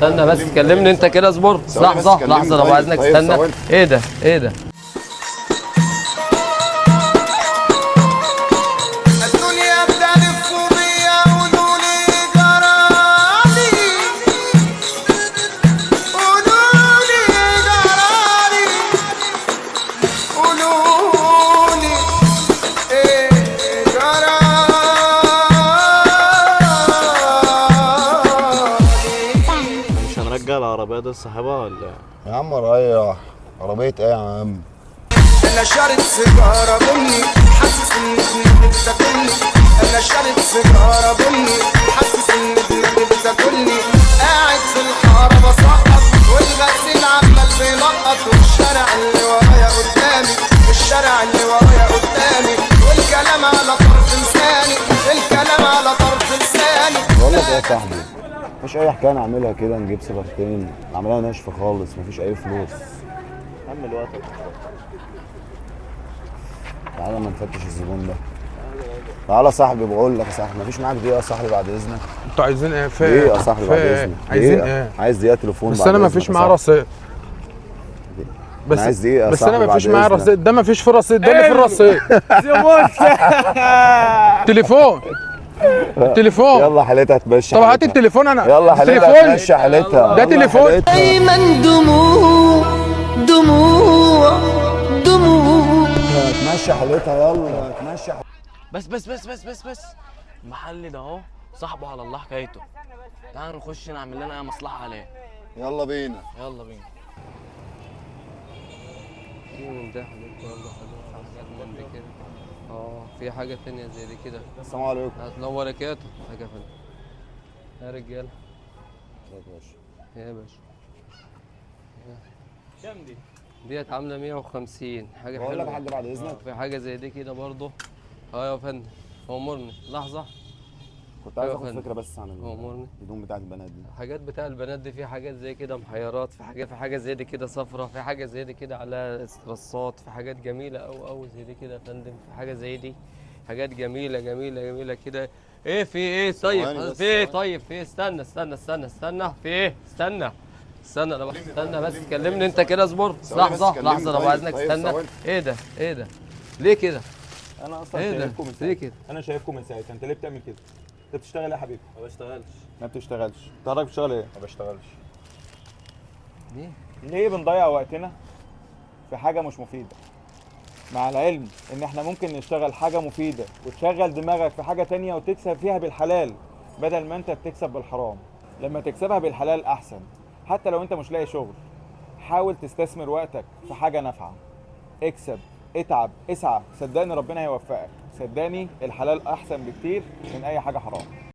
استنى بس كلمني انت كده، اصبر لحظه لحظه لو عايزك تستنى. ايه ده ايه ده؟ الدنيا بتلف بيا قولوا لي جرالي، قولوا لي جرالي، قولوا لي ايه جرالي. مش هنرجع العربية دي لصاحبها ولا ايه؟ يا عم ريح. عربية ايه يا عم؟ انا شارب سيجاره بني حاسس ان دماغي بتاكلني، انا شارب سيجاره بني حاسس ان دماغي بتاكلني، قاعد في الحاره بسقط والغسيل عمال بيلقط، والشارع اللي ورايا قدامي، الشارع اللي ورايا قدامي، والكلام على طرف لساني، الكلام على طرف لساني. بقول لك ايه يا صاحبي، مفيش اي حكايه نعملها كده نجيب سيجارتين نعملها ناشفه خالص، مفيش اي فلوس. هم الوقت. تعالى ما نفتش الزبون ده. تعالى يا صاحبي، بقول لك يا صاحبي مفيش معاك دقيقه يا صاحبي بعد اذنك. انتوا عايزين ايه؟ دقيقه يا صاحبي بعد اذنك. عايزين ايه؟ عايز دقيقه تليفون بس بعد انا إذنك مفيش يا معاه صاحبي. رصيد. أنا عايز دقيقه يا بس صاحبي انا بعد مفيش معايا إذنك. رصيد، ده مفيش في رصيد، ده اللي في الرصيد. تليفون تليفون. يلا حالتها تمشي. طب هات التليفون انا. يلا حالتها تمشي حالتها. ده تليفون. دايما دموع دموع دموع. تمشي حالتها، يلا تمشي. بس المحل ده اهو صاحبه على الله حكايته. تعال نخش نعمل لنا اي مصلحة عليه. يلا بينا. يلا بينا. في من ده حاجات برضه حاجات من دي كده. في حاجه تانية زي دي كده. السلام عليكم. هتنور يا كاتو. حاجه فندم يا رجاله. يا باشا كام دي؟ ديت عامله 150. حاجه حلوه. بقول لك يا حاج بعد اذنك. في حاجه زي دي كده برضه. يا فندم امرني لحظه. كنت عايز أيوة اخد فندم. فكره بس عن أمورني. الهدوم بتاعت البنات دي. حاجات بتاع البنات دي، في حاجات زي كده محيرات، في حاجه زي دي كده صفرة، في حاجه زي دي كده على رصات، في حاجات جميله أوي زي دي كده يا فندم، في حاجه زي دي حاجات جميله كده. ايه في ايه؟ طيب في ايه؟ طيب في ايه؟ استنى في ايه؟ استنى انا استنى بس كلمني انت كده، اصبر لحظه لو عايزك تستنى. ايه ده ايه ده؟ ليه كده؟ انا اصلا ايه ده؟ شايفكم من ليه ساعتها. كده؟ انا شايفكم من ساعتها. انت ليه بتعمل كده؟ انت بتشتغل ايه يا حبيبي؟ ما بشتغلش. ما بتشتغلش. انت حضرتك بتشتغل ايه؟ ما بشتغلش. ليه بنضيع وقتنا في حاجه مش مفيده؟ مع العلم ان احنا ممكن نشتغل حاجه مفيده وتشغل دماغك في حاجه تانية وتكسب فيها بالحلال بدل ما انت بتكسب بالحرام. لما تكسبها بالحلال احسن. حتى لو انت مش لاقي شغل، حاول تستثمر وقتك في حاجه نافعه. اكسب، اتعب، اسعى، صدقني ربنا هيوفقك. صدقني الحلال احسن بكتير من اي حاجه حرام.